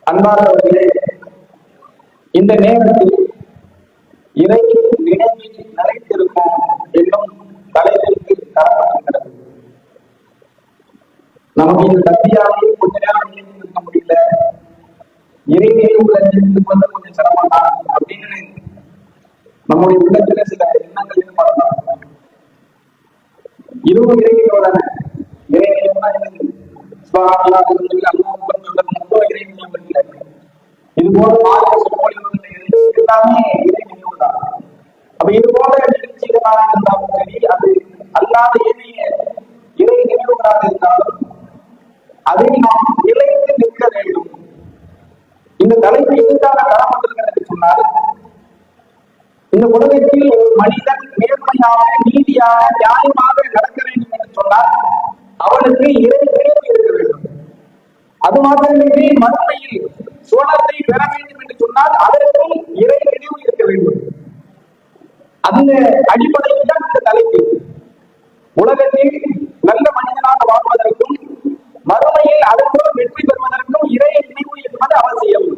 அன்பார்ந்தவர்களே, இந்த நேரத்தில் இறை நினைவில் நிலைத்திருக்கும் என்னும் தலைப்பிற்கு தரப்பட்டிருக்கிறது. நமக்கு இந்த தத்தியாவை கொஞ்ச நேரம் நினைத்திருக்க முடியல, இறை நினைவுல நினைத்திருப்பது கொஞ்சம் சிரமம் தான் அப்படின்னு நம்முடைய உள்ளத்துல சில எண்ணங்கள் ஏற்படலாம். இதுவும் இறை நினைவு தானே. இறை நினைவுனா இது போல எல்லாமே இறை நினைவு தான். அப்ப இது போல நிகழ்ச்சிகளாக இருந்தாலும் சரி, அது அல்லாத ஏனைய இறை நினைவுகளாக இருந்தாலும் அதை நாம் நிலைத்து நிற்க வேண்டும். இந்த தலைப்பு எதுக்காக தரப்பட்டிருக்கிறது என்று சொன்னால், இந்த உலகத்தில் ஒரு மனிதன் நேர்மையாக, நீதியாக, நியாயமாக நடக்க வேண்டும் என்று சொன்னால் அவனுக்கு இறை நினைவு இருக்க வேண்டும். அது மாத்திரமின்றி மறுமையில் சுவனத்தை பெற வேண்டும் என்று சொன்னால் அதற்கும் இறை நினைவு இருக்க வேண்டும். அந்த அடிப்படையில் தான் இந்த தலைப்பு. உலகத்தில் நல்ல மனிதனாக வாழ்வதற்கும் மறுமையில் அதற்குள் வெற்றி பெறுவதற்கும் இறை நினைவு என்பது அவசியம்.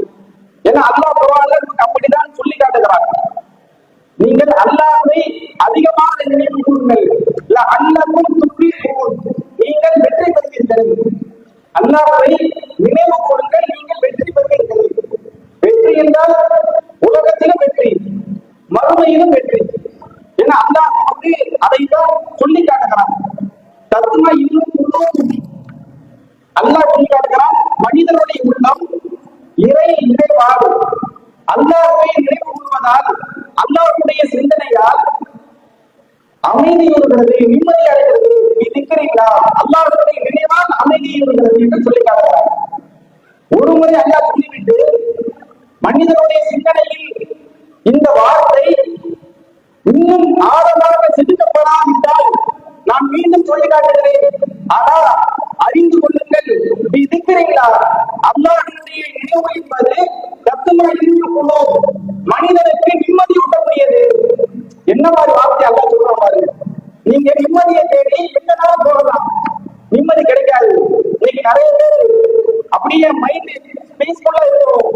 ஏன்னா அல்லாஹ் குர்ஆன்ல அப்படிதான் சொல்லி காட்டுகிறார். நீங்கள் அல்லாஹ்வை அதிகமாக நினைவு கூறுங்கள், அல்லக்கும் துஃப்லீஹூன், நீங்கள் வெற்றி பெறுவீர்கள். அல்லாஹ்வை நினைவு கூறுங்கள், நீங்கள் வெற்றி பெறுவீர்கள். வெற்றி என்றால் உலகத்திலும் வெற்றி, மறுமையிலும் வெற்றி. ஏன்னா அல்லாஹ் வந்து அதைத்தான் சொல்லி காட்டுகிறான். தத்துவ இன்னும் அல்லாஹ் சொல்லி காட்டுகிறான், மனிதனுடைய உள்ளம் இறை நினைவால், அல்லாஹ்வை நினைவு கூறுவதால், அல்லாஹ்வுடைய சிந்தனையால் அமைதியுறுகிறது, நிம்மதி அடைகிறது. இருக்கிறீர்களா? அல்லாஹ்வுடைய நினைவால் அமைதியுறுகிறது என்று சொல்லி காட்டுகிறார். ஒரு முறை அல்லாஹ் சொல்லிவிட்டு மனிதனுடைய சிந்தனையில் இந்த வார்த்தை இன்னும் ஆழமாக செதுக்கப்படாவிட்டால் நான் மீண்டும் சொல்லி காட்டுகிறேன், ஆனால் அறிந்து கொள்ளுங்கள், இருக்கிறீர்களா? அல்லாஹ்வுடைய நினைவு என்பது தத்துவ இருக்குள்ளோம் மனிதனுக்கு நிம்மதியூட்டக்கூடியது. என்ன மாதிரி வார்த்தை அல்லாஹ் சொல்ற பாருங்க. நீங்க நிம்மதியை தேடி எங்கனாலும் போகலாம், நிம்மதி கிடைக்காது. இன்னைக்கு நிறைய பேர் அப்படியே மைண்ட் பீஸ்ஃபுல்லா இருக்கணும்,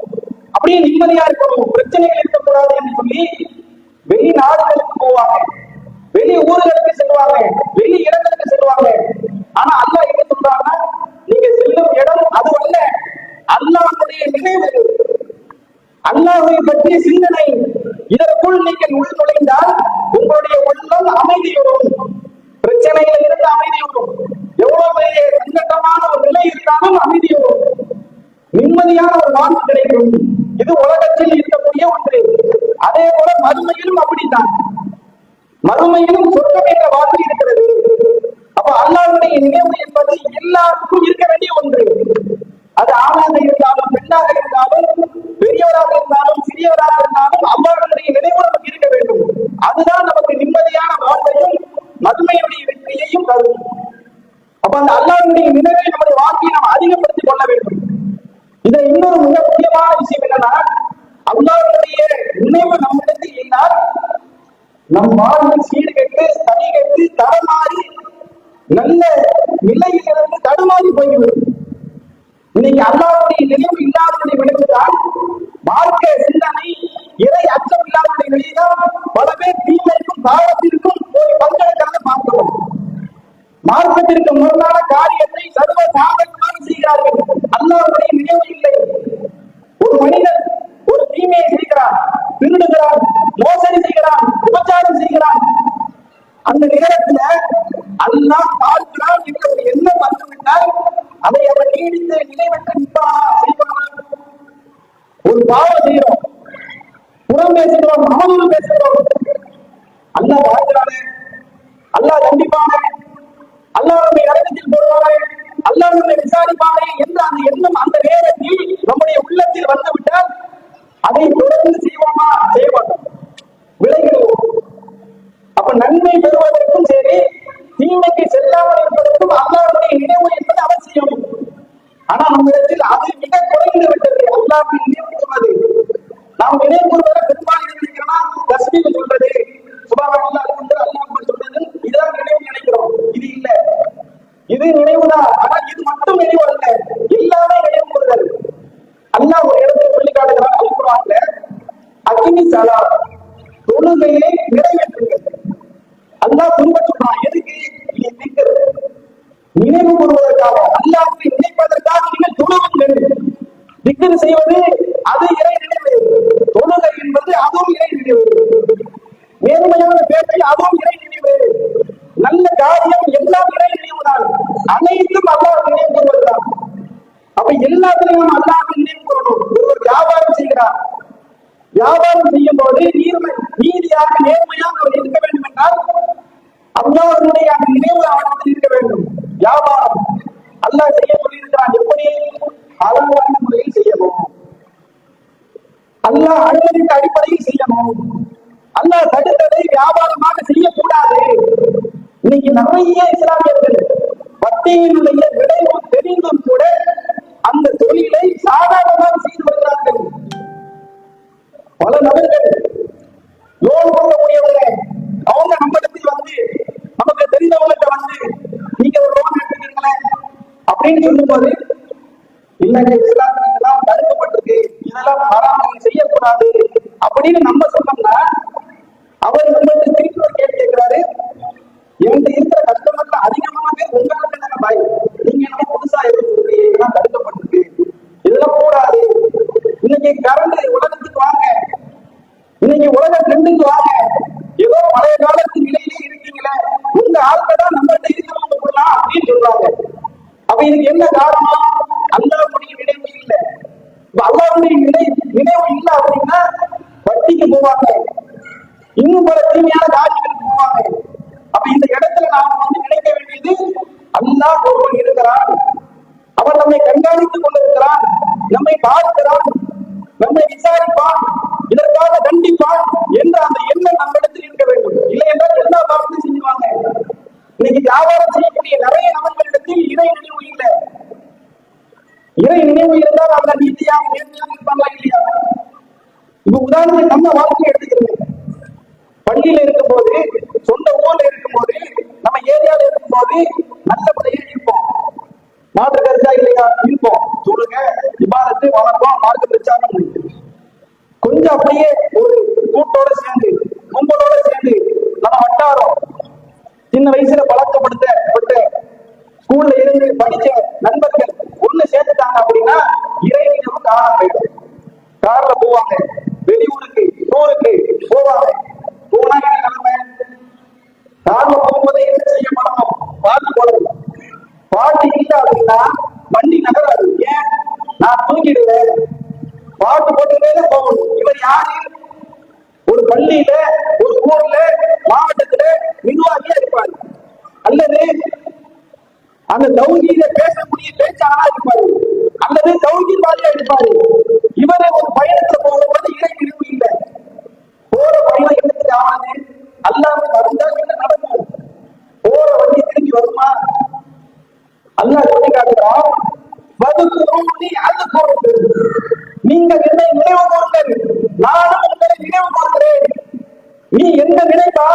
அப்படியே நிம்மதியா இருக்கணும், பிரச்சனைகள் இருக்கக்கூடாது என்று சொல்லி வெளிநாடுகளுக்கு போவாங்க, வெளி ஊர்களுக்கு செல்வாங்க, வெளி இடங்களுக்கு செல்வாங்க. ஆனா அல்லாஹ் என்ன சொல்றாங்கன்னா, நீங்க செல்லும் இடம் அது அல்ல, அல்லாஹ்வுடைய நினைவு, அல்லாஹ்வை பற்றிய சிந்தனை, இதற்குள் நீங்கள் உள் நுழைந்தால் உங்களுடைய உள்ளம் அமைதியோடும், பிரச்சனைகள் இருந்து அமைதியோடும், எவ்வளவு பெரிய சங்கடமான ஒரு நிலை இருந்தாலும் அமைதியோடும், நிம்மதியான ஒரு வாழ்வு கிடைக்கும். இது உலகத்தில் இருக்கக்கூடிய ஒன்று. அதே போல மறுமையிலும் அப்படித்தான். மறுமையிலும் சொர்க்கம் என்ற வாழ்வு இருக்கிறது. அப்ப அல்லாஹ்வுடைய நினைவு என்பது எல்லாருக்கும் இருக்க வேண்டிய ஒன்று. அது ஆணாக இருந்தாலும், பெண்ணாக இருந்தாலும், பெரியவராக இருந்தாலும், சிறியவராக இருந்தாலும் அல்லாஹ்வுடைய நினைவு நமக்கு இருக்க வேண்டும். அதுதான் நமக்கு நிம்மதியான வாழ்வையும் மறுமையுடைய வெற்றியையும் தரும். அப்ப அந்த அல்லாஹ்வுடைய நினைவை நம்முடைய வாழ்க்கையை நாம் அதிகப்படுத்திக் கொள்ள வேண்டும். இதை இன்னொரு மிக முக்கியமான விஷயம் என்னன்னா, அல்லாஹ்வுடைய நினைவு நம்மிடத்தில் இருந்தால் நம் வாழ்வில் சீடு கெட்டு, தனி கெட்டு, தடமாறி, நல்ல நிலையிலிருந்து தடுமாறி போய்விடும். இன்னைக்கு அல்லாஹ்வுடைய நினைவு இல்லாதவருடைய விளைவுதான் மார்க்க சிந்தனை, இறை அச்சம் இல்லாதவருடைய நிலைதான் பல பேர் தீமைக்கும் காலத்திற்கும் போய் பங்கெடுக்கிறத பார்க்கிறோம். மார்க்கத்திற்கு முன்னான காரியத்தை சர்வ சாதகமாக செய்கிறார்கள். அல்லாஹ்வுடைய நினைவு இல்லை. ஒரு மனிதன் ஒரு தீமையை செய்கிறான், திருடுகிறான், மோசடி செய்கிறான், விபச்சாரம் செய்கிறான். அந்த நேரத்துல அல்லாஹ் பார்க்கிறான் என்ற ஒரு எண்ணம் வந்துவிட்டால் அதை அவன் நீடித்து நினைவற்று நிற்பானா, செய்வானா? ஒரு பாவம் செய்யறோம், புறம் பேசுகிறோம், அவதூறு பேசுகிறோம், அல்லாஹ் பார்க்கிறானே, அல்லாஹ் கண்டிப்பானே, அல்லாஹ் நம்மை நரகத்தில் போடுவானே, அல்லாஹ் நம்மை விசாரிப்பானே என்ற அந்த எண்ணம் அந்த நேரத்தில் நம்முடைய உள்ளத்தில் வந்துவிட்டால் அதை தொடர்ந்து செய்வோமா? செய்ய மாட்டோம், விலகிடுவோம். அப்ப நன்மை பெறுவதற்கும் சரி, தீமைக்கு செல்லாமல் இருப்பதற்கும் அல்லாஹ்வுடைய நினைவு என்பது அவசியம். ஆனா நம்ம இடத்தில் அது மிக குறைந்து விட்டது. அல்லாஹ்வை நினைவு கூறுவது, நாம் நினைவு கூறுவதை பெரும்பாலும் நினைக்கிறோம்னா தஸ்பீஹ் சொல்றது, சுப்ஹானல்லாஹ், அல்லாஹ் சொல்றது, இதான் நினைவு நினைக்கிறோம். இது இல்ல, இது நினைவுதான். ஆனா இது மட்டும் நினைவு அல்ல, எல்லாமே நினைவு கூறுதல். அல்லாஹ் ஒரு இடத்துல சொல்லி காட்டுகிறான் அல்குர்ஆன்ல, அகிமி ஸலா, தொழுகையை நிறைவேற்றுங்கள். அல்லாஹ் திரும்ப சொல்றான், எதுக்கு? இது திக்ர், நினைவு கூறுவதற்காக, அல்லாஹ்வை நினைப்பதற்காக நீங்கள் தொழுவுங்கள். திக்ர் செய்வது அது இறை நினைவு, தொழுகை என்பது அதுவும் இறை நினைவு, நேர்மையான பேட்டை அதுவும் இறை நினைவு, நல்ல காரியம் எல்லாம் இறை நினைவு தான். அனைத்தும் அல்லாஹ் நினைவு கூறுவதுதான். அப்ப எல்லாத்திலையும் நம்ம அல்லாஹ்வை நினைவு கூறணும். ஒருவர் வியாபாரம் செய்கிறார், வியாபாரம் செய்யும் போது நீதியாக நேர்மையாக அவர் இருக்க வேண்டும் என்றால் அல்லாஹ்வுடைய அந்த நினைவு அவனுக்கு இருக்க வேண்டும். வியாபாரம் அல்லாஹ் செய்ய சொல்லியிருக்கிறான், எப்படி? ஹலாலான முறையில் செய்யணும், அல்லாஹ் அனுமதித்த அடிப்படையில் செய்யணும். அல்லாஹ் தடுத்ததை வியாபாரமாக செய்யக்கூடாது. இன்னைக்கு நிறைய இஸ்லாமியர்கள் வட்டியினுடைய விளைவு தெரிந்தும் கூட அந்த தொழிலை சாதாரணமாக செய்து வருகிறார்கள். பல நபர்கள் லோன் கொடுக்கக்கூடியவங்க, அவங்க நம்மிடத்தில் வந்து நமக்கு தெரிந்தவங்கள்ட்ட வந்து நீங்க ஒரு லோன் எடுத்துக்கிறீங்களேன் அப்படின்னு சொல்லும்போது, இல்லைங்க இஸ்லாமில் இதெல்லாம் தடுக்கப்பட்டிருக்கு, இதெல்லாம் ஹராம், செய்யக்கூடாது அப்படின்னு நம்ம சொன்னோம்னா அவர் நம்மகிட்ட திருப்பி ஒரு கேள்வி கேட்கிறாரு, என்கிட்ட இருக்கிற கஸ்டமர்ல அதிகமான பேர் உங்களுக்கு தானே பாய், நீங்க என்ன புதுசா எதுவும் சொல்றீங்க, இதெல்லாம் தடுக்கப்பட்டிருக்கு, இதெல்லாம் கூடாது. இன்னைக்கு கரண்ட் உலகத்துக்கு வாங்க, இன்னைக்கு உலக ட்ரெண்டுக்கு வாங்க, ஏதோ பழைய காலத்து நிலையிலே இருக்கீங்களே, உங்க ஆட்கள் தான் நம்மகிட்ட இருக்கிறவங்க போடலாம் அப்படின்னு சொல்றாங்க. அப்ப இதுக்கு என்ன காரணம்? அல்லாஹ்வுடைய நினைவு இல்லை. இப்ப அல்லாஹ்வுடைய நினைவு இல்லை அப்படின்னா வட்டிக்கு போவாங்க, இன்னும் பல தீமையான காரியங்களுக்கு போவாங்க. அப்ப இந்த இடத்துல நாம வந்து நினைக்க வேண்டியது, அல்லாஹ் ஒருவன் இருக்கிறான், அவன் நம்மை கண்காணித்துக் கொண்டிருக்கிறான், நம்மை பார்க்கிறான், நம்மை விசாரிப்பான், இதற்காக தண்டிப்பான் என்ற அந்த எண்ணம் நம்ம இடத்தில் இருக்க வேண்டும். இல்லை என்றால் எல்லா பாவத்தையும் செஞ்சுவாங்க. இன்னைக்கு வியாபாரம் செய்யக்கூடிய நிறைய நபர்களிடத்தில் இறை நினைவு இல்லை. இறை நினைவு இருந்தால் அவங்க நீதியாக நேர்மையாக இருப்பாங்களா இல்லையா? இப்ப உதாரணத்துக்கு நம்ம வாழ்க்கையை எடுத்துக்கிறோம். பள்ளியில இருக்கும்போது, சொந்த ஊர்ல இருக்கும்போது, நம்ம ஏரியால இருக்கும்போது நல்லபடியா இருப்போம். மாற்று கருத்தா இல்லையா? இருப்போம். சொல்லுங்க, இபாதத்து வளர்ப்போம், மார்க்க பிரச்சாரம். கொஞ்சம் அப்படியே ஒரு கூட்டோட சேர்ந்து, கும்பலோட சேர்ந்து, நம்ம வட்டாரம் சின்ன வயசுல பழக்கப்படுத்தப்பட்ட ஸ்கூல்ல இருந்து படிச்ச நண்பர்கள் ஒண்ணு சேர்த்துட்டாங்க அப்படின்னா இறைவனும் காணாம போயிடும். கார்ல போவாங்க, வெளியூருக்கு டூருக்கு போவாங்க. போனா என்ன நிலைமை? கார்ல போகும்போது என்ன செய்யப்படணும்? பாட்டு போடணும். பாட்டு இல்லை அப்படின்னா வண்டி நகராது. ஏன்? நான் தூங்கிடுவேன், பாட்டு போட்டுட்டே போகணும். இவர் யாரு? ஒரு பள்ளியில, ஒரு ஊர்ல, மாவட்டத்துல நிர்வாகியா இருப்பாரு, அல்லது அந்த தௌஹீத பேசக்கூடிய பேச்சாளரா இருப்பாரு, அல்லது தௌஹீத்வாதியா இருப்பாரு. இவரை ஒரு பயணத்துல போகும்போது இறை நினைவு இல்லை. போற பயணம் என்னத்துக்கு ஆகாது? அல்லாஹ் மறந்தால் என்ன நடக்கும்? போற வண்டி திரும்பி வருமா? அல்லாஹ் சொல்லி காட்டுகிறான், நீங்கள் என்னை நினைவு கூறுங்கள், நானும் உங்களை நினைவு கூறுகிறேன். நீ என்ன நினைப்பா?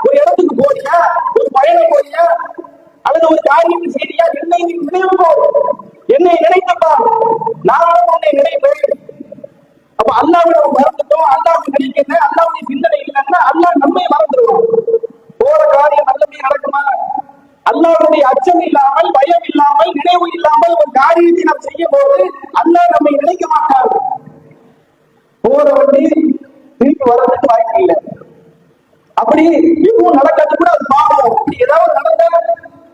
ஒரு இடத்துக்கு போறியா, ஒரு பயணம் போறியா, அல்லது ஒரு காரியம் செய்தியா, என்னை நீ நினைவு கூறு, என்னை நினைக்கப்பா, நானும் உன்னை நினைப்பேன். அப்ப அல்லாஹ்வை நம்ம மறந்துட்டோம், அல்லாஹ்வை நினைக்கிறேன், அல்லாஹ்வுடைய சிந்தனை இல்லைன்னா அல்லாஹ் நம்மை மறந்துடுவோம். போற காரியம் நல்லபடியா நடக்குமா? அல்லாஹ்வுடைய அச்சம் இல்லாமல், பயம் இல்லாமல், நினைவு இல்லாமல் ஒரு காரியத்தை நாம் செய்யும் போது அல்லாஹ் நம்மை நினைக்க மாட்டார். போற வண்டி திருப்பி வர்றதுக்கு வாய்ப்பு இல்லை. அப்படி எதுவும் நடக்கிறது கூட அது பாவம். அப்படி ஏதாவது நடந்தா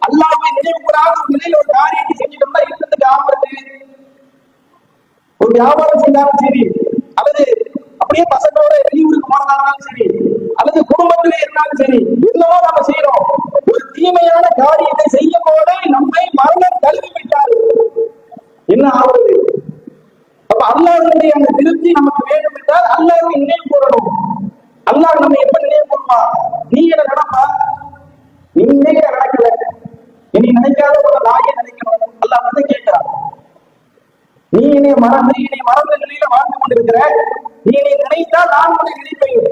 அல்லாஹ்வை நினைவு கூறாத ஒரு நிலையில் ஒரு காரியத்தை செஞ்சுட்டோம்னா இருக்கிறதுக்கு ஆபத்து. ஒரு வியாபாரம் செய்தாலும் சரி, அல்லது அப்படியே பசங்களோட வெளியூருக்கு போனதாலும் சரி, அல்லது குடும்பத்திலே இருந்தாலும் சரி, என்னவோ நாம செய்யறோம். ஒரு தீமையான காரியத்தை செய்யும் போதே நம்மை மரணம் தழுவி விட்டாரு. என்ன ஆகுது? அப்ப அல்லாஹ்வுடைய அந்த திருப்தி நமக்கு வேண்டும் என்றால் அல்லாஹ்வை நினைவு கூறணும். அல்லாஹ் நம்ம எப்ப நினைவு கூறுமா? நீ என்ன நடப்பா? நீ நினைக்க நடக்கல, நீ நினைக்காத ஒரு நாயை நினைக்கணும். அல்லாஹ் வந்து கேட்கிறான், நீ என்னை மறந்த நிலையில வாழ்ந்து கொண்டிருக்கிற, நீ என்னை நினைத்தால் நான் உன்னை நினைப்பேன்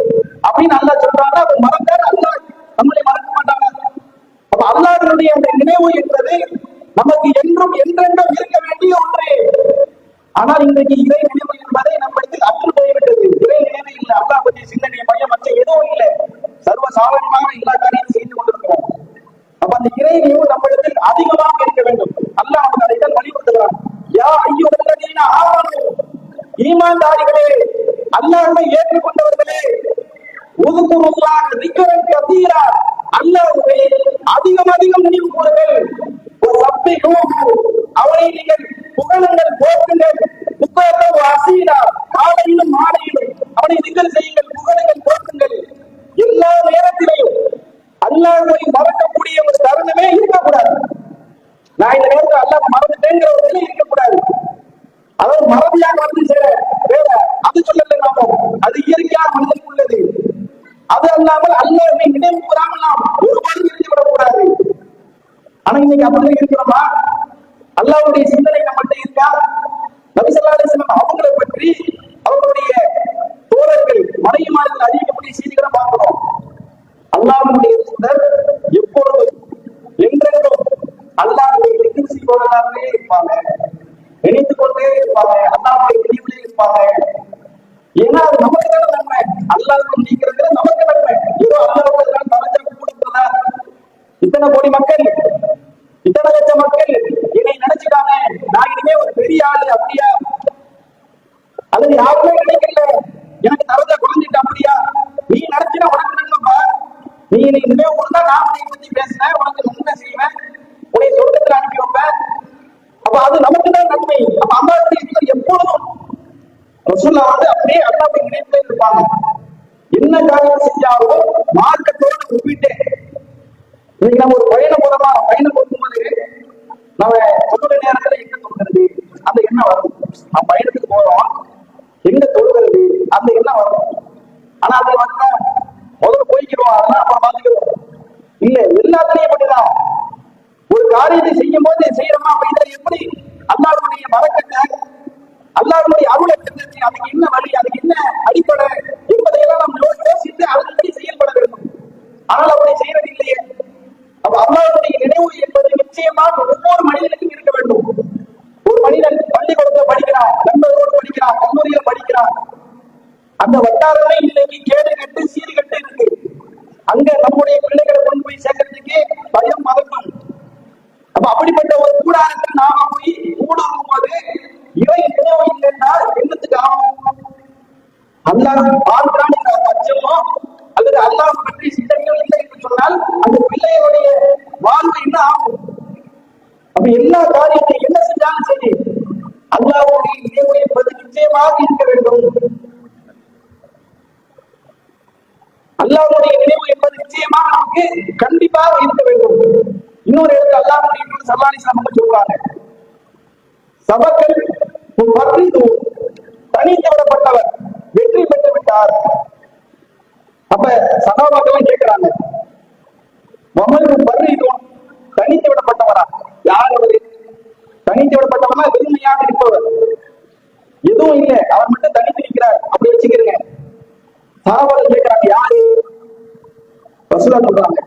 அப்படின்னு அல்லாஹ் சொல்றாங்க. அப்ப மறந்தால் அல்லாஹ் நம்மளை மறக்க மாட்டாங்க. அப்ப அல்லாஹ்வுடைய அந்த நினைவு என்பது நமக்கு என்றும் என்றென்றும் இருக்க வேண்டிய ஒன்று. ஆனால் இன்றைக்கு இறை நினைவு என்பதை நம்மிடத்தில் அற்று போய்விட்டது. இறை நினைவு இல்லை, அல்லாஹ் பற்றிய சிந்தனை மையம் மற்ற எதுவும் இல்லை. சர்வ சாதாரணமாக எல்லா காரியமும் செய்து கொண்டிருக்கிறோம். அப்ப அந்த இறை நினைவு நம்மிடத்தில் அதிகமாக இருக்க வேண்டும். அல்லாஹ் நமக்கு அதைத்தான் வலியுறுத்துகிறான். யா அய்யுஹல்லதீன ஆமனூ, ஈமான்தாரிகளே, அல்லாஹ்வை ஏற்றுக்கொண்டவர்களே, உதுகுருல்லாஹ திக்ரன் கதீரா, அல்லாஹ்வை அதிகம் அதிகம் நினைவு கூறுங்கள். அவரை நீங்கள் புகழுங்கள், போற்றுங்கள். காலையிலும் மாலையிலும் அவனை திக்கல் செய்யுங்கள், புகழுங்கள், போற்றுங்கள். எல்லா நேரத்திலையும் அல்லாஹ்வை மறக்கக்கூடிய ஒரு தருணமே இருக்கக்கூடாது. நான் இந்த நேரத்தில் அல்லாஹ் மறந்துட்டேங்கிற ஒரு நிலை இருக்கக்கூடாது. அதாவது மறதியாக வந்து சேர வேற அது சொல்லல, நாம அது இயற்கையாக மனிதனுக்கு உள்ளது. அது அல்லாமல் அல்லாஹ்வை நினைவு கூறாமல் நாம் ஒருபாடு இருந்து விடக்கூடாது. ஆனா இன்னைக்கு அப்படிதான் இருக்கிறோமா? அல்லாஹ்வுடைய சிந்தனை நம்மகிட்ட இருக்கா? நபி ஸல்லல்லாஹு அலைஹி வஸல்லம் அவங்களை பற்றி அவர்களுடைய தோழர்கள் மனைவிமார்கள் அறிவிக்கக்கூடிய செய்திகளை பார்க்கிறோம். அல்லாஹ்வுடைய தூதர் எப்பொழுதும் என்றென்றும் அல்லாஹ்வை திக்ர் செய்பவர்களாகவே இருப்பாங்க, நினைத்துக் கொண்டே இருப்பாங்க, அல்லாஹ்வுடைய நினைவிலே இருப்பாங்க. ஏன்னா அது நமக்கு தானே நன்மை. அல்லாஹ்வை நீக்கிறது நமக்கு நன்மை. ஏதோ அல்லாஹ்வுடைய தரஜா கூடுதலா இத்தனை கோடி மக்கள், இத்தனை லட்சம் மக்கள் என்னை நினைச்சுட்டாங்க, நான் இனிமே ஒரு பெரிய ஆளு அப்படியா? அல்லது யாருமே நினைக்கல எனக்கு தரஜா குறைஞ்சிட்டு அப்படியா? நீ நினைச்சுனா உனக்கு நன்மைப்பா. நீ என்னை இனிமே ஒழுங்கா நான் உன்னை பத்தி பேசுறேன், உனக்கு நன்மை செய்வேன், உன்னை சொர்க்கத்தில் அனுப்பி வைப்பேன். அப்ப அது நமக்கு தான் நன்மை. அப்ப அல்லாஹ்வுடைய எப்பொழுதும் ரசூலுல்லாஹ் வந்து அப்படியே அல்லாஹ்வை நினைப்பிலே இருப்பாங்க. என்ன காரியம் செஞ்சாலும் மார்க்கத்தோடு ஒப்பிட்டு. இன்னைக்கு நம்ம ஒரு பயணம் போகும்போது நம்ம தொழுகை நேரத்துல எங்க தொழுகிறது அந்த எண்ணம் வரும். நம்ம பயணத்துக்கு போறோம், எங்க தொழுகிறது அந்த எண்ணம் வரும். ஆனா அதை வந்து முதல்ல போய்க்கிறோம், அதெல்லாம் அப்புறம் பாத்துக்கிறோம். இல்ல, எல்லாத்துலயும் அப்படிதான். ஒரு காரியத்தை செய்யும் போது செய்யறோமா, அப்ப இதை எப்படி அல்லாஹ்வுடைய பரக்கத்தை, அல்லாஹ்வுடைய அருளை தெரிஞ்சு அதுக்கு என்ன வழி, அதுக்கு என்ன அடிப்படை என்பதையெல்லாம் நம்ம யோசித்து அதன்படி செயல்பட வேண்டும். ஆனால் அப்படி செய்வது இல்லையே. அப்ப அல்லாஹ்வுடைய நினைவு என்பது நிச்சயமாக ஒவ்வொரு மனிதனுக்கும் இருக்க வேண்டும். ஒரு மனிதன் பள்ளிக்கூடத்துல படிக்கிறான், நண்பர்களோடு படிக்கிறான், கல்லூரியில படிக்கிறான், அந்த வட்டாரமே இன்னைக்கு கேடு கட்டு சீடு கட்டு இருக்கு. அங்க நம்முடைய பிள்ளைகளை கொண்டு போய் சேர்க்கறதுக்கு பயம் மதம். அப்ப அப்படிப்பட்ட ஒரு கூடாரத்தில் நாம போய் ஊடுருவும் போது இறை நினைவு இல்லைன்னா என்னத்துக்கு ஆகும்? அல்லாஹ் வாழ்கிறான் என்ற பட்சமோ அல்லது அல்லாஹ் பற்றி சிந்தனையோ இல்லை என்று சொன்னால் அந்த பிள்ளைகளுடைய வாழ்வு என்ன ஆகும்? அப்ப எல்லா காரியத்தை என்ன செஞ்சாலும் சரி அல்லாஹ்வுடைய நினைவு என்பது நிச்சயமாக இருக்க வேண்டும். அல்லாஹ்வுடைய நினைவு என்பது நிச்சயமாக நமக்கு கண்டிப்பாக இருக்க வேண்டும். இன்னொரு இடத்துல அல்லாஹ்வுடைய ஸல்லல்லாஹு அலைஹி வஸல்லம் சொல்றாங்க, சபக்கல் தனித்து விடப்பட்டவர் வெற்றி பெற்று விட்டார். அப்ப சகாபாக்கள் கேட்கிறாங்க, தனித்து விடப்பட்டவரா? யார் அவரு? தனித்து விடப்பட்டவனா வெறுமையாக இருப்பவர், எதுவும் இல்லை, அவர் மட்டும் தனித்து நிற்கிறார் அப்படி வச்சுக்கிறீங்க. சகாபாக்கள் கேட்கிறாங்க, யாரு? ரசூலுல்லாஹ் சொல்றாங்க,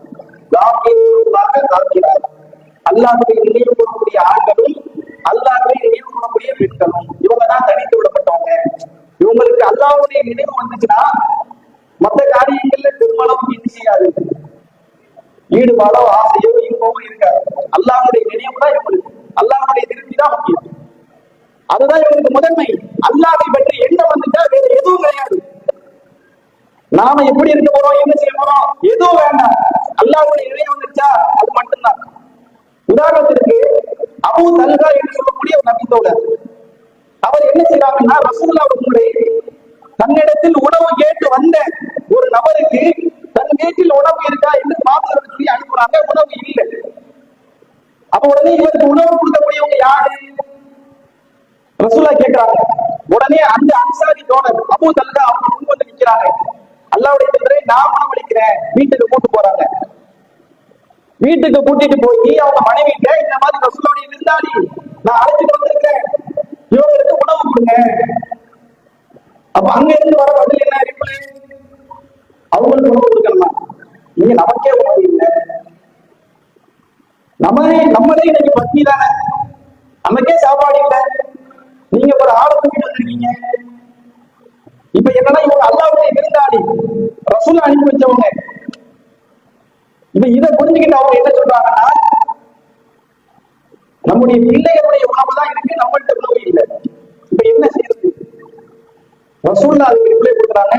அல்லாஹ்வை நினைவு கூறக்கூடிய ஆண்களும் அல்லாஹ்வை நினைவு கூறக்கூடிய பெண்களும் இவங்க தான் தனித்து விடப்பட்டவங்க. இவங்களுக்கு அல்லாஹ்வுடைய நினைவு வந்துச்சுன்னா மற்ற காரியங்கள்ல பெருமளவு என்ன செய்யாது, ஈடுபாடோ ஆசையோ இன்பமோ இருக்காது. அல்லாஹ்வுடைய நினைவு தான் இவங்களுக்கு, அல்லாஹ்வுடைய திருப்தி தான் முக்கியம். அதுதான் இவங்களுக்கு முதன்மை. அல்லாஹ்வை பற்றி எண்ணம் வந்துட்டா வேற எதுவும் கிடையாது. நாம எப்படி இருக்க போறோம், என்ன செய்ய போறோம், எதுவும் வேண்டாம். அல்லாஹ்வுடைய நினைவு வந்துச்சா அது மட்டும்தான். உதாரணத்திற்கு அபூ தல்ஹா என்று சொல்லக்கூடிய ஒரு நபி தோழர், அவர் என்ன செய்யறாங்கன்னா ரசூலுல்லாஹ் முறை தன்னிடத்தில் உணவு கேட்டு வந்த ஒரு நபருக்கு தன் வீட்டில் உணவு இருக்கா என்று பார்த்து சொல்லி அனுப்புறாங்க. உணவு இல்லை. அப்ப உடனே இவருக்கு உணவு கொடுக்கக்கூடியவங்க யாரு? ரசூலுல்லாஹ் கேட்கிறாங்க. உடனே அந்த அன்சாரி தோழர் அபூ தல்ஹா அவங்க முன் வந்து நிற்கிறாங்க. அல்லாஹ்வுடைய தூதரை நான் உணவளிக்கிறேன், வீட்டுக்கு கூட்டு போறாங்க. வீட்டுக்கு கூட்டிட்டு போய் அவங்க மனைவிட்ட இந்த மாதிரி ரசூலுல்லாஹ்வுடைய விருந்தாளி நான் அழைச்சிட்டு வந்திருக்கிறேன், இவங்களுக்கு உணவு கொடுங்க. அப்ப அங்க இருந்து வர பதில் என்ன? ரிப்ளை, அவங்களுக்கு உணவு கொடுக்கலாம். நீங்க நமக்கே உணவு இல்லை, நம்மளே இன்னைக்கு பட்னி தானே, நமக்கே சாப்பாடு இல்லை, நீங்க ஒரு ஆளை தூக்கிட்டு வந்திருக்கீங்க. இப்ப என்னன்னா இவங்க அல்லாஹ்வுடைய விருந்தாளி, ரசூல் அனுப்பி வச்சவங்க. இப்ப இதை புரிஞ்சுக்கிட்டு அவங்க என்ன சொல்றாங்கன்னா, நம்முடைய பிள்ளைகளுடைய உணவு தான் இருக்கு, நம்மள்கிட்ட உணவு இல்லை. இப்ப என்ன செய்யறது? ரசூல் அதுக்கு ரிப்ளை கொடுக்குறாங்க,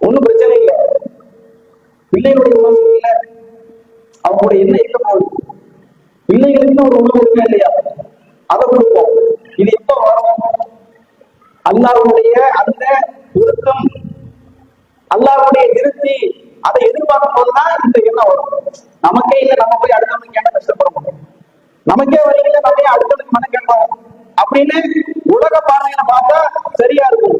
ஒண்ணும் பிரச்சனை இல்லை, பிள்ளைகளுடைய உணவு இல்லை, அவங்களோட என்ன இருக்க போகுது, பிள்ளைகளுக்கு ஒரு உணவு இருக்கா இல்லையா, அதை கொடுப்போம். இது எப்ப வரும்? அல்லாஹ்வுடைய அந்த விருத்தம், அல்லாஹ்வுடைய திருப்தி, அதை எதிர்பார்க்கும் போதுதான் இந்த எண்ணம் வரும். நமக்கே இல்லை, நம்ம போய் அடுத்தவனுக்கு கேட்ட கஷ்டப்படுறோம், நமக்கே வரையில நம்ம அடுத்தவனுக்கு மன கேட்போம் அப்படின்னு உலக பார்வையில பார்த்தா சரியா இருக்கும்.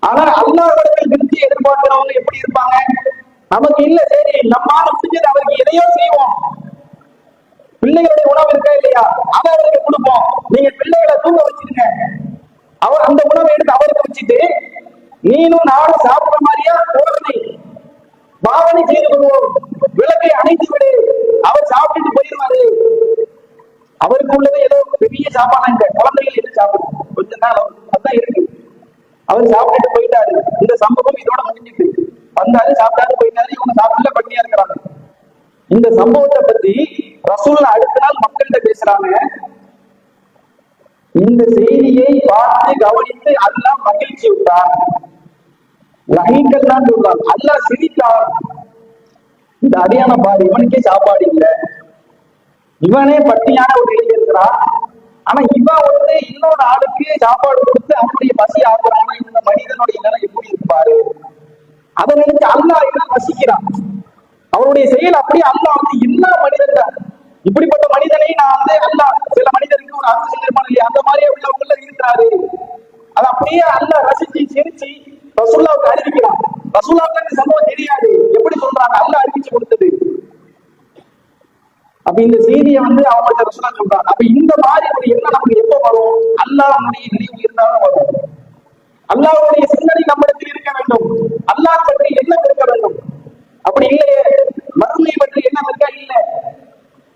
ஆனா அல்லாஹ்விடத்தில் திருப்தியை எதிர்பார்க்கிறவங்க எப்படி இருப்பாங்க? நமக்கு இல்ல, சரி நம்மால முடிஞ்சது அவருக்கு எதையோ செய்வோம். பிள்ளைகளுடைய உணவு இருக்கா இல்லையா, அதை அவருக்கு கொடுப்போம். நீங்க பிள்ளைகளை தூங்க வச்சிருங்க, அவர் அந்த உணவை எடுத்து அவருக்கு வச்சுட்டு நீனும் நானும் சாப்பிடுற மாதிரியா போறது பாவனை செய்து கொள்வோம், விளக்கை அணைத்து விடு, அவர் சாப்பிட்டுட்டு போயிடுவாரு. அவருக்கு உள்ளது ஏதோ பெரிய சாப்பாடு இல்லை, குழந்தைகள் எது சாப்பிடும் கொஞ்ச நாள் அதான் இருக்கு. அவர் சாப்பிட்டுட்டு போயிட்டாரு, இந்த சம்பவம் இதோட முடிஞ்சிட்டு வந்தாரு, சாப்பிட்டாரு போயிட்டாரு, இவங்க சாப்பிடல பட்டியா இருக்கிறாங்க. இந்த சம்பவத்தை பத்தி ரசூல் அடுத்த நாள் மக்கள்கிட்ட பேசுறாங்க. இந்த செய்தியை பார்த்து கவனித்து அல்லாஹ் மகிழ்ச்சி விட்டார், தான் சொல்றாங்க. அல்லாஹ் சிரித்தார், இந்த அடியான பாரு, இவனுக்கே சாப்பாடு இல்லை, இவனே பட்டியான ஒரு நிலையில் இருக்கிறான், ஆனா இவன் இன்னொரு ஆளுக்கு சாப்பாடு கொடுத்து அவனுடைய பசி ஆக்குறான்னா இந்த மனிதனுடைய நிலை எப்படி இருப்பாரு? அதை நினைச்சு அல்லாஹ் எல்லாம் வசிக்கிறான். அவருடைய செயல் அப்படியே அல்லாஹ் எல்லா மனிதர்கள் இப்படிப்பட்ட மனிதனை நான் அல்லாஹ் சில மனிதருக்கு ஒரு அருள் செஞ்சிருப்பான் இல்லையா, அந்த மாதிரியே உள்ளவங்கள இருக்கிறாரு. அது அப்படியே அல்லாஹ் ரசிச்சு சிரிச்சு ரசூலுல்லாஹ்வுக்கு அறிவிக்கிறான். ரசூலுல்லாஹ்வுக்கு இந்த சம்பவம் தெரியாது, எப்படி சொல்றாங்க, அல்லாஹ் அறிவிச்சு கொடுத்தது. அப்ப இந்த செய்தியை அவங்கள்ட்ட ரசூலுல்லாஹ் சொல்றாங்க. அப்ப இந்த மாதிரி ஒரு எண்ணம் நமக்கு எப்ப வரும்? அல்லாஹ்வுடைய நினைவு இருந்தாலும் வரும். அல்லாஹ்வுடைய சிந்தனை நம்மிடத்தில் இருக்க வேண்டும், அல்லாஹ் பற்றி எண்ணம் இருக்க வேண்டும். அப்படி இல்லையே, மறுமை பற்றி எண்ணம் இருக்கா? இல்ல.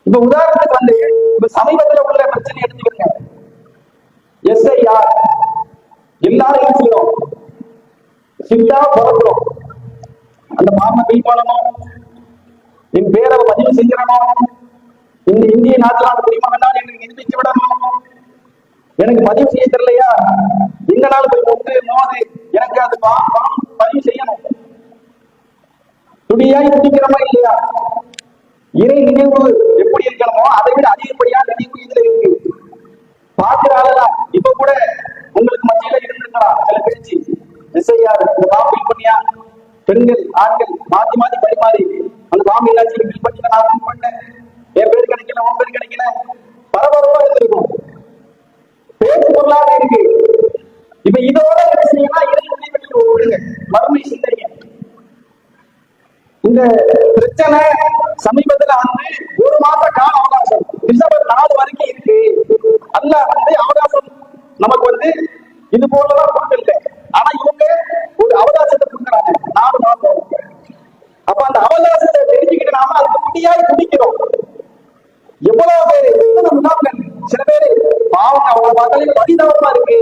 இப்ப உதாரணத்துக்கு இப்ப சமீபத்தில் உள்ள பிரச்சனை எடுத்துக்கோங்க. எஸ்ஐஆர் எல்லாரும் என்ன செய்யணும்? சிட்டா பிறக்கிறோம், அந்த மாம பில் பண்ணணும், என் பேரை பதிவு செஞ்சிடணும், இந்த இந்திய நாட்டில் குடிமகனால் எனக்கு நிரூபிச்சு விடணும், எனக்கு பதிவு செய்ய தெரியலையா இந்த நாள் போய் கொண்டு மோது எனக்கு அது பதிவு செய்யணும். துடியாய் துடிக்கிறோமா இல்லையா? இறை நினைவு எப்படி இருக்கணுமோ அதை விட அதிகப்படியா நினைவு இதுல இருக்கு. பாக்குறாள் இப்ப கூட உங்களுக்கு மத்தியில இருந்திருக்கலாம் சில பேச்சு, எஸ்ஐஆர் இந்த ஃபார்ம் ஃபில் பண்ணியா, பெண்கள் ஆண்கள் மாத்தி மாத்தி பரிமாறி அந்த ஃபார்ம் எல்லாத்தையும் ஃபில் பண்ணி நான் ஃபில் பண்ணேன், என் பேர் கிடைக்கல உன் பேர் கிடைக்கல, பரபரப்பா இருந்திருக்கும், பேச்சு பொருளாக இருக்கு. இப்ப இதோட என்ன செய்யலாம்? இறை நினைவுக்கு ஒப்பிடுங்க, மறுமை சிந்தனை. இந்த பிரச்சனை சமீபத்துல ஒரு மாத கால அவகாசம் டிசம்பர் 4 வரைக்கும் இருக்கு. அல்லாஹ் அவகாசம் நமக்கு இது போலதான் கொடுக்கல, ஆனா இவங்க ஒரு அவகாசத்தை கொடுக்குறாங்க 4 மாதம். அப்ப அந்த அவகாசத்தை தெரிஞ்சுக்கிட்டு நாம அதுக்கு முடியாய் குடிக்கிறோம். எவ்வளவு பேர் சில பேரு பாவம் அவங்க பார்த்தாலே பரிதாபமா இருக்கு,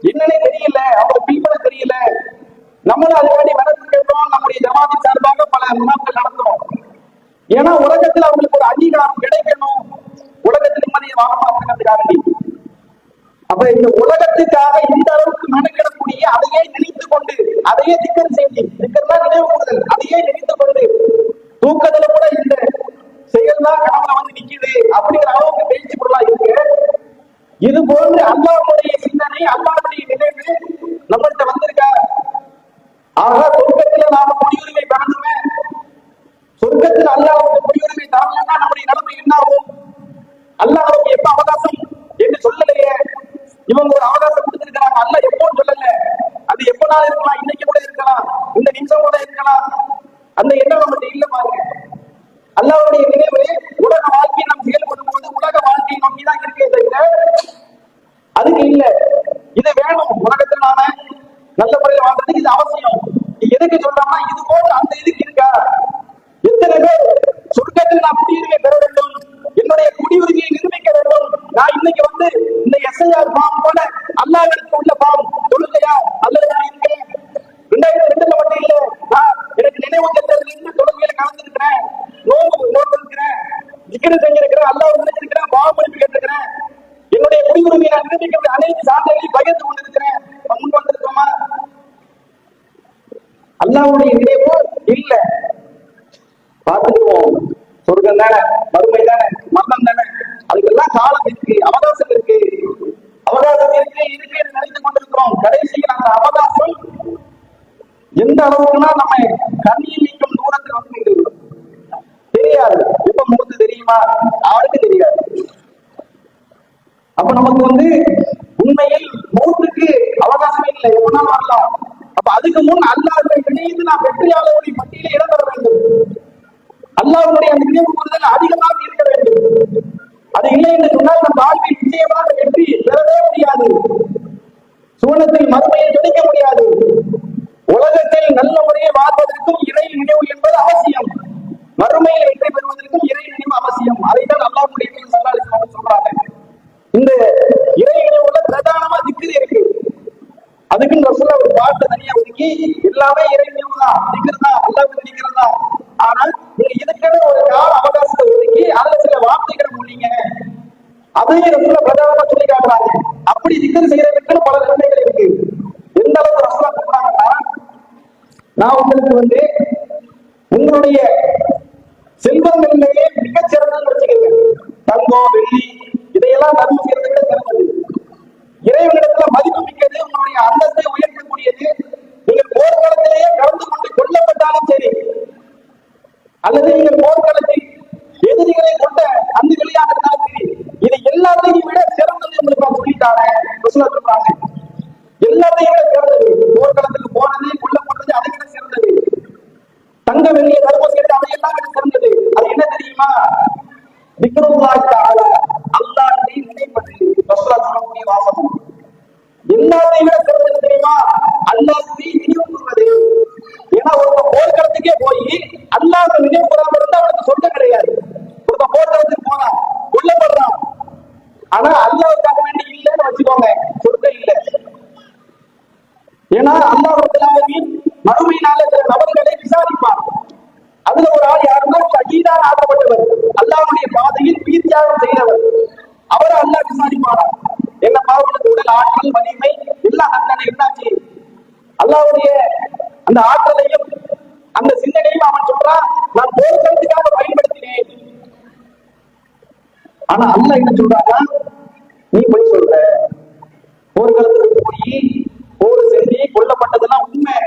என்னன்னே தெரியல, அவங்க பீப்பனை தெரியல. நம்மளும் அதுக்காண்டி வளர்த்து கேட்டோம், நம்முடைய ஜமாத்தின் சார்பாக பல முகாம்கள் நடத்துறோம். ஏன்னா உலகத்தில் அவங்களுக்கு ஒரு அங்கீகாரம் கிடைக்கணும், உலகத்தில் நிம்மதியை வாழமாக்கிறதுக்காக. அப்ப இந்த உலகத்துக்காக இந்த அளவுக்கு மெனக்கிடக்கூடிய அதையே நினைத்துக் கொண்டு, அதையே திக்கர் செய்தி, திக்கர்னா நினைவு கூடுதல், அதையே நினைத்துக் கொண்டு தூக்கத்துல கூட இந்த செயல் தான் கனவுல நிக்குது அப்படிங்கிற அளவுக்கு பேச்சு பொருளா இருக்கு. இது போன்று அல்லாஹ்வுடைய சிந்தனை, அல்லாஹ்வுடைய நினைவு நம்மள்கிட்ட வந்திருக்கா? ஆக சொர்க்கத்துல நாம குடியுரிமை பெறணுமே, சொர்க்கத்தில் அல்லாஹ்வுக்கு குடியுரிமை தரலன்னா நம்முடைய நிலைமை என்ன ஆகும்? அல்லாஹ் நமக்கு எப்ப அவகாசம் என்று சொல்லலையே, இவங்க ஒரு அவகாசம் கொடுத்திருக்கிறாங்க, அல்லாஹ் எப்போன்னு சொல்லல. அது எப்பனாலும் இருக்கலாம், இன்னைக்கு கூட இருக்கலாம், இந்த நிமிஷம் கூட இருக்கலாம். அந்த எண்ணம் நம்மகிட்ட இல்ல பாருங்க. அல்லாஹ்வுடைய நினைவு உலக வாழ்க்கையை நாம் செயல்படும் போது உலக வாழ்க்கையை நோக்கிதான் இருக்கே தவிர அதுக்கு இல்ல. இது வேணும், உலகத்தில் நாம நல்ல முறையில் வாழ்றதுக்கு இது அவசியம். எதுக்கு சொல்றாங்கன்னா இது போல அந்த இதுக்கு இருக்கா? எத்தனை பேர் சொர்க்கத்தில் நான் குடியுரிமை பெற வேண்டும், என்னுடைய குடியுரிமையை நிரூபிக்க வேண்டும், நான் இன்னைக்கு இந்த எஸ்ஐஆர் ஃபார்ம் போல பகிர்ந்து கொண்டிருக்கிறேன், முன் வந்திருக்கோமா? அல்லாஹ்வுடைய நினைவு இல்ல. பார்த்துக்குவோம், சொர்க்கம் தானே, மறுமை தானே, மரணம் தானே, அதுக்கெல்லாம் காலம் இருக்கு, அவகாசம் இருக்கு, அவகாசம் இருக்கு இருக்கு நினைத்து கொண்டிருக்கிறோம். கடைசியில் அந்த அவகாசம் எந்த அளவுக்குன்னா நம்ம கண்ணில் நீக்கும் தூரத்தில் வந்து தெரியாது. எப்ப முகத்து தெரியுமா? யாருக்கு தெரியாது. அப்ப நமக்கு உண்மையில் மௌத்துக்கு அவகாசம் இல்லை, எப்படினாலும் வரலாம். அப்ப அதுக்கு முன் அல்லாஹ்வை நினைத்து நாம் வெற்றியாளர்களை பட்டியலே இடம் பெற வேண்டும். அல்லாஹ்வுடைய அந்த நினைவு கூறுதல் அதிகமாக இருக்க வேண்டும். அது இல்லை என்று சொன்னால் நம் வாழ்வில் நிச்சயமாக வெற்றி பெறவே முடியாது. சுவனத்தில் மறுமையை கிடைக்க முடியாது. உலகத்தில் நல்ல முறையை வாழ்வதற்கும் இறை நினைவு என்பது அவசியம். மறுமையில் வெற்றி பெறுவதற்கும் இறை நினைவு அவசியம். அதைத்தான் அல்லாஹ்வுடைய தூதர் ஸல்லல்லாஹு அலைஹி வஸல்லம் சொல்றாங்க. இந்த இறை நினைவுல பிரதானமா திக்ர் இருக்கு. அதுக்குன்னு ரசூலுல்லாஹ் ஒரு பாட்டு தனியா ஒதுக்கி எல்லாமே இறை நினைவு தான், திக்ர் தான், அல்லாஹ்வை நினைக்கிறது தான். ஆனால் நீங்க இதுக்கான ஒரு கால அவகாசத்தை ஒதுக்கி அதுல சில வார்த்தைகளை முடிங்க, அதையும் ரசூலுல்லாஹ் பிரதானமா சொல்லி காட்டுறாங்க. அப்படி திக்ர் செய்யறதுக்குன்னு பல நன்மைகள் இருக்கு. எந்த அளவுக்கு ரசூலுல்லாஹ் சொல்றாங்கன்னா, நான் உங்களுக்கு உங்களுடைய செல்வங்களிலேயே மிகச் சிறந்தது வச்சுக்கோங்க, தங்கம் வெள்ளி இதையெல்லாம் தர்மம் செய்யறதை விட சிறந்தது, இறைவனிடத்துல மதிப்பு மிக்கது, உங்களுடைய அந்தஸ்தை உயர்த்தக்கூடியது. நீங்கள் போர்க்களத்திலேயே கலந்து கொண்டு கொல்லப்பட்டாலும் சரி, அல்லது நீங்கள் போர்க்களத்தில் எதிரிகளை கொண்ட அந்த வெளியாக இருந்தாலும் சரி, இது எல்லாத்தையும் விட சிறந்தது உங்களுக்கு நான் சொல்லிட்டாங்க சொல்றாங்க. எல்லாத்தையும் விட சிறந்தது, போர்க்களத்துக்கு போனது, கொல்லப்பட்டது, அதை விட சிறந்தது. தங்க வெள்ளியை தர்மம் செய்யறது அதை எல்லாம் விட சிறந்தது. அது என்ன தெரியுமா? திக்ருல்லாஹ் தஆலா, அல்லாஹ்வை நினைப்பது. ரசூலுல்லாஹ் சொல்லக்கூடிய வாசகம் எல்லாத்தையும் விட சிறந்தது தெரியுமா? அல்லாஹ்வை நினைவு கூறுவது. ஏன்னா ஒரு போர்க்களத்துக்கே போய் அல்லாஹ்வை நினைவு கூறாம இருந்தா அவனுக்கு சொந்தம் கிடையாது. ஒரு போர்க்களத்துக்கு போனா கொல்லப்படுறான், ஆனா அல்லாஹ்வுக்காக வேண்டி இல்லைன்னு வச்சுக்கோங்க, சொர்க்கம் இல்லை. ஏன்னா அல்லாஹ் ரப்பல் ஆலமீன் மறுமை நாளில் சில நபர்களை விசாரிப்பார். அதுல ஒரு ஆள் யாருன்னா ஷஹீதாக ஆக்கப்பட்டவர், அல்லாஹ்வுடைய பாதையில் உயிர் தியாகம் செய்தவர். அவரை அல்லாஹ் விசாரிப்பாரா, என்ன பாவத்துக்கு உடல் ஆற்றல் வலிமை எல்லாம் தண்டனை என்னாச்சு? அல்லாஹ்வுடைய அந்த ஆற்றலையும் அந்த சிந்தனையும் அவன் சொல்றான், நான் போர்க்களத்துக்காக பயன்படுத்தினேன். ஆனா அல்லாஹ் என்ன சொல்றான்னா, நீ போய் சொல்ற, போர்க்களத்துக்கு போய் போர் செஞ்சு கொல்லப்பட்டதெல்லாம் உண்மை,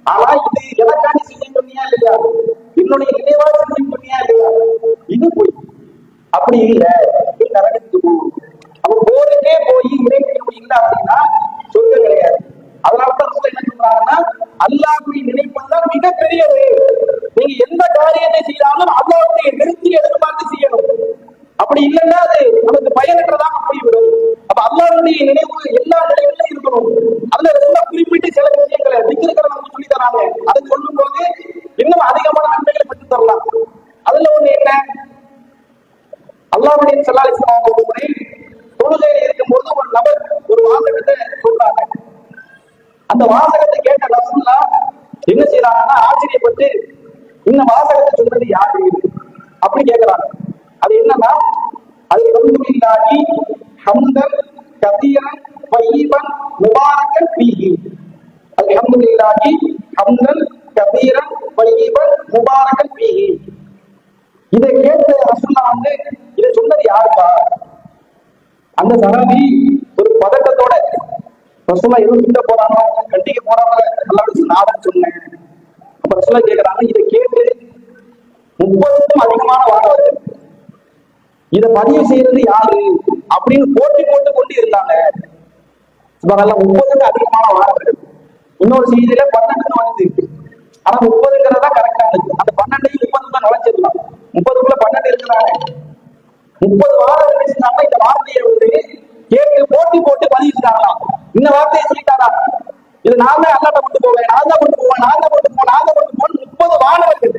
ஆனா இது எனக்காண்டி செஞ்சு சொன்னியா இல்லையா, என்னுடைய நினைவாக செஞ்சு சொன்னியா இல்லையா, இது போய் அப்படி இல்லை, நீ நரகத்துக்கு போ. அப்ப போருக்கே போய் இறைவனுக்கு இல்லை அப்படின்னா சொர்க்கம் கிடையாது. அதனாலதான் என்ன சொல்றாங்கன்னா, அல்லாஹ்வை நினைப்பதுதான் மிகப்பெரியது. நீங்க எந்த காரியத்தை செய்தாலும் அல்லாஹ்வை நிறுத்தி எதிர்பார்த்து செய்யணும். அப்படி இல்லைன்னா அது நமக்கு பயனற்றதாக போய்விடும். அப்ப அல்லாஹ்வுடைய நினைவு எல்லா நிலைகளிலும் இருக்கணும். அதுல ரொம்ப குறிப்பிட்டு சில விஷயங்களை திக்ருகளை நமக்கு சொல்லி தராங்க. அதை சொல்லும் போது இன்னும் அதிகமான நன்மைகளை பெற்று தரலாம். அதுல ஒண்ணு என்ன, அல்லாஹ்வுடைய ஸல்லல்லாஹு அலைஹி வஸல்லம் ஒரு முறை தொழுகையில் இருக்கும்போது ஒரு நபர் ஒரு வாசகத்தை சொல்றாங்க. அந்த வாசகத்தை கேட்ட ரசூலுல்லாஹ் என்ன செய்யறாங்கன்னா, ஆச்சரியப்பட்டு இந்த வாசகத்தை சொன்னது யாரு அப்படி கேட்கிறாங்க. அது என்னன்னா, அது அல்ஹம்துலில்லாஹி ஹம்தன் கதீரன் தய்யிபன் முபாரக்கன் ஃபீஹி. அல்ஹம்துலில்லாஹி ஹம்தன் கதீரன் தய்யிபன் முபாரக்கன் ஃபீஹி. இதை கேட்ட ரசூலுல்லாஹ் இதை சொன்னது யாருப்பா? அந்த சஹாபி ஒரு பதட்டத்தோட, ரசூலுல்லாஹ் எதுவும் கிட்ட போறாங்க, கண்டிக்க போறாங்க, அல்லாஹ்வுடைய நாதன் சொன்னேன். அப்ப ரசூலுல்லாஹ் கேட்கிறாங்க, இதை கேட்டு 30க்கும் அதிகமான வானவர்கள் இதை பதிவு செய்யறது யாரு அப்படின்னு போட்டி போட்டு கொண்டு இருந்தாங்க. 30க்கு அதிகமான வானவர்கள். இன்னொரு செய்தியில 12 வந்து, ஆனா 30ங்கிறதா கரெக்டா இருக்கு. அந்த 12 30 தான் நுழைச்சிடலாம். 30க்குள்ள 12 இருக்கிறாங்க. 30 வாரங்கள் செஞ்சாங்க. இந்த வார்த்தையை கேட்டு போட்டி போட்டு பதிவிட்டாங்களாம். இந்த வார்த்தையை சொல்லிட்டாரா, இது நான் தான் அல்லாட்ட கொண்டு போவேன், நான் தான் கொண்டு போவேன், நான் தான் கொண்டு போவேன், நான் தான் கொண்டு போவேன். 30 வாரங்கள்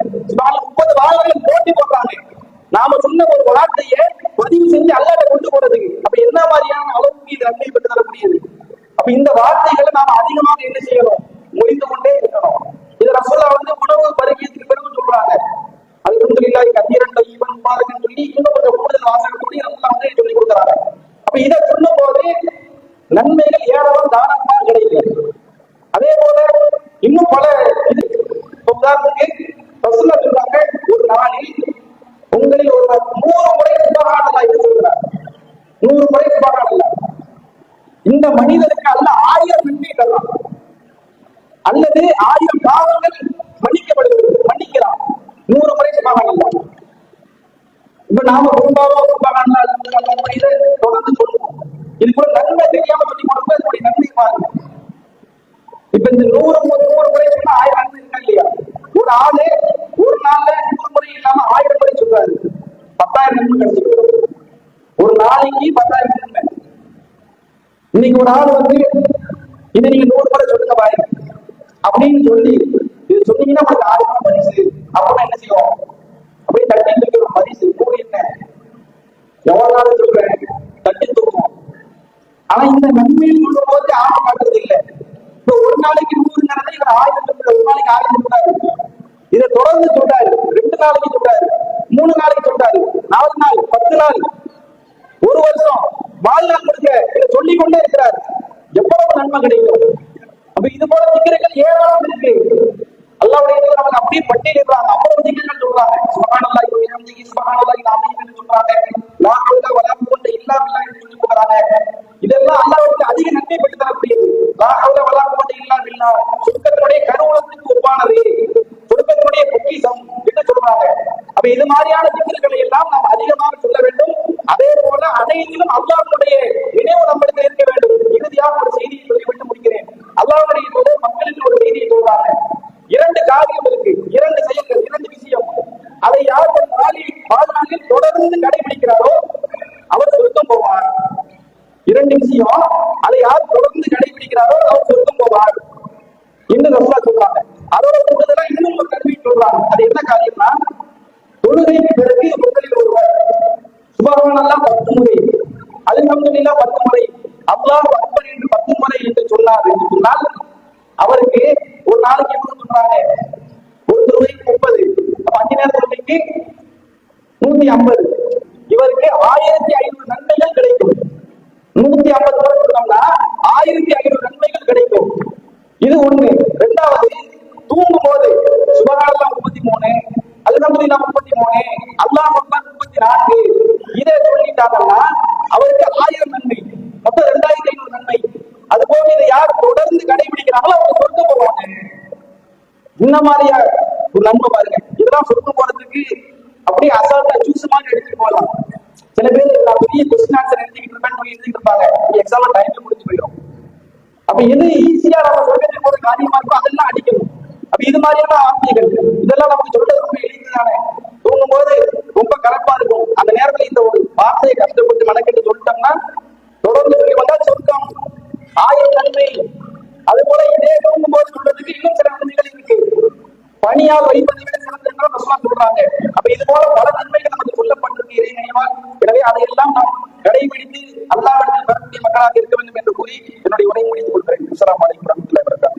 30 வாரங்கள் போட்டி போடுறாங்க. நாம சொன்ன ஒரு வார்த்தையை பதிவு செஞ்சு அல்லாட்ட கொண்டு போறதுக்கு. அப்ப என்ன மாதிரியான அளவுக்கு இது நன்மை பெற்று தரக்கூடியது. அப்ப இந்த வார்த்தைகளை நாம அதிகமாக என்ன செய்யணும், மொழிந்து கொண்டே இருக்கணும். இது ரசூலுல்லாஹ் உணவு பரிமாற்றத்துக்கு பிறகு சொல்றாங்க. அல்ஹம்துலில்லாஹி கதீரன் தய்யிபன் முபாரக்கன் சொல்லி இன்னும் கொஞ்சம் கூடுதல் வாசகத்தோடு ரசூலுல்லாஹ் சொல்லி கொடுக்குறாங்க. அப்ப இதை சொல்லும் போது நன்மைகள் ஏராளம் தாராளமாக கிடைக்கும். அதே போல இன்னும் பல இது. உதாரணத்துக்கு ரசூலுல்லாஹ் சொல்றாங்க, ஒரு நாளில் உங்களில் ஒருவர் 100 முறை சுப்ஹானல்லாஹ் என்று சொல்கிறார். 100 முறை சுப்ஹானல்லாஹ். இந்த மனிதனுக்கு அல்லாஹ் 1000 நன்மை தரலாம், அல்லது 1000 பாவங்கள் மன்னிக்கிறான். 100 முறை சுப்ஹானல்லாஹ். இப்ப நாம குடும்பாவோ சுப்ஹானல்லாஹ் தொடர்ந்து சொல்லுவோம். இது கூட நன்மை தெரியாம சொல்லி கொடுப்பது என்னுடைய நன்மை பாருங்க. இப்ப இந்த 100 முறை சொன்னா 1000 நன்மை இருக்கா இல்லையா? ஒரு ஆளு ஒரு நாள்ல 100 முறை இல்லாம 1000 முறை சொல்றாரு, 10,000 நன்மை கிடைச்சிருக்கு. ஒரு நாளைக்கு 10,000 நன்மை. இன்னைக்கு ஒரு ஆள் வந்து இதை நீங்க 100 முறை சொல்லுங்க பாருங்க அப்படின்னு சொல்லி இது சொன்னீங்கன்னா உங்களுக்கு 1000 பரிசு அப்படின்னா என்ன செய்வோம்? அப்படியே தட்டி தூக்கிறோம். பரிசு கூடி என்ன எவ்வளவு நாள் சொல்றேன், தட்டி தூக்குவோம். ஆனா இந்த நன்மையை சொல்லும் போது ஆர்வம் காட்டுறது இல்லை. இப்ப ஒரு நாளைக்கு 100 இவர் 1000 ஒரு நாளைக்கு 1000 சொல்றாரு. இதை தொடர்ந்து சொல்றாரு. 2 நாளைக்கு சொல்றாரு, 3 நாளைக்கு சொல்றாரு, 4 நாள், 10 நாள், ஒரு வருஷம், வாழ்நாள் முழுக்க இதை சொல்லிக் கொண்டே இருக்கிறார். எவ்வளவு நன்மை கிடைக்கும். அப்ப இது போல திக்ருகள் ஏராளம் இருக்கு. அல்லாஹ்வுடைய நமக்கு அப்படியே பட்டியலிடுறாங்க. அவ்வளவு திக்ருகள் சொல்றாங்க. சுப்ஹானல்லாஹி வ பிஹம்திஹி சுப்ஹானல்லாஹி அல்-அஸீம் என்று சொல்றாங்க. லா ஹவ்ல வலா குவத்த இல்லா பில்லாஹ் என்று சொல்லி போறாங்க. இதெல்லாம் அல்லாஹ்வுக்கு அதிக நன்மை பெற்று தரக்கூடியது. லா ஹவ்ல வலா குவத்த இல்லா பில்லாஹ் சொர்க்கத்தினுடைய கருவூலத்துக்கு ஒப்பானது, சொர்க்கத்தினுடைய பொக்கிஷம் என்று சொல்றாங்க. அப்ப இது மாதிரியான திக்ருகளை எல்லாம் நாம் அதிகமாக சொல்ல வேண்டும். அதே போல அனைத்திலும் அல்லாஹ்வுடைய நினைவு நம்மளுக்கு இருக்க வேண்டும். இறுதியாக ஒரு செய்தியை சொல்லிவிட்டு முடிக்கிறேன். அல்லாஹ்வுடைய மக்களுக்கு ஒரு செய்தியை சொல்றாங்க. 2 காரியம் இருக்கு, 2 செயல்கள், 2 விஷயம். அதை யார் வாழ்நாளில் தொடர்ந்து கடைபிடிக்கிறாரோ அவர் சொர்க்கம் போவார். 2 விஷயம், அதை யார் தொடர்ந்து கடைபிடிக்கிறாரோ அவர் சொர்க்கம் போவார் என்று ரசூலுல்லாஹ் சொல்றாங்க. அதோட கூடுதலா இன்னும் ஒரு கல்வி சொல்றாங்க. அது என்ன காரியம்னா, தொழுகைக்கு பிறகு உங்களில் ஒருவர் சுப்ஹானல்லாஹ் 10 முறை, அல்ஹம்துலில்லாஹ் 10 முறை, அல்லாஹு அக்பர் என்று 10 முறை என்று சொன்னார் என்று சொன்னால் அவருக்கு ஒரு நாளைக்கு எவ்வளவு சொல்றாங்க? ஒரு தொழுகைக்கு 30. அப்ப 5 நேர தொழுகைக்கு 150. இவருக்கு 1500 நன்மைகள் கிடைக்கும். 150 முறை சொன்னோம்னா 1500 நன்மைகள் கிடைக்கும். இது ஒண்ணு. இரண்டாவது, தூங்கும் போது சுப்ஹானல்லாஹ் 33, அல்ஹம்துலில்லாஹ் 33, அல்லாஹு அக்பர் 34 இதை சொல்லிட்டாங்கன்னா அவருக்கு 1000 நன்மை, மொத்தம் 2500 நன்மை. அது போக இதை யார் தொடர்ந்து கடைபிடிக்கிறாங்களோ அவங்க சொர்க்கம் போவாங்க. இந்த மாதிரியா ஒரு நன்மை பாருங்க. இதெல்லாம் சொர்க்கம் போறதுக்கு அப்படியே அசால்ட்டா ஜூஸ் மாதிரி எடுத்துட்டு போகலாம். சில பேர் நான் பெரிய கொஸ்டின் ஆன்சர் எழுதிக்கிட்டு இருப்பாங்க, எக்ஸாம் டைம்ல முடிச்சு போயிடும். அப்ப எது ஈஸியா நம்ம சொர்க்கத்துக்கு போற காரியமா இருக்கோ அதெல்லாம் அடிக்கணும். அப்ப இது மாதிரியான ஆசைகள் இதெல்லாம் நமக்கு சொல்றது ரொம்ப எளிதானே. தூங்கும் போது ரொம்ப கலப்பா இருக்கும். அந்த நேரத்துல இந்த ஒரு வார்த்தையை கஷ்டப்பட்டு மனக்கெட்டு சொல்லிட்டோம்னா தொடர்ந்து சொல்லி வந்தா சொர்க்கம் 1000 நன்மை. அது போல இதே தூங்கும் போது சொல்றதுக்கு இன்னும் சில நன்மைகள் இருக்கு. பணியால் வைப்பதை விட சிறந்ததுன்னு ரசூலுல்லாஹ் சொல்றாங்க. அப்ப இது போல பல நன்மைகள் நமக்கு சொல்லப்பட்டிருக்கு இறை நினைவால். எனவே அதையெல்லாம் நாம் கடைபிடித்து அல்லாஹ்வின் பெறக்கூடிய மக்களாக இருக்க வேண்டும் என்று கூறி என்னுடைய உரையை முடித்துக் கொள்கிறேன். அஸ்ஸலாமு அலைக்கும் வரஹ்மத்துல்லாஹி வபரகாத்துஹு.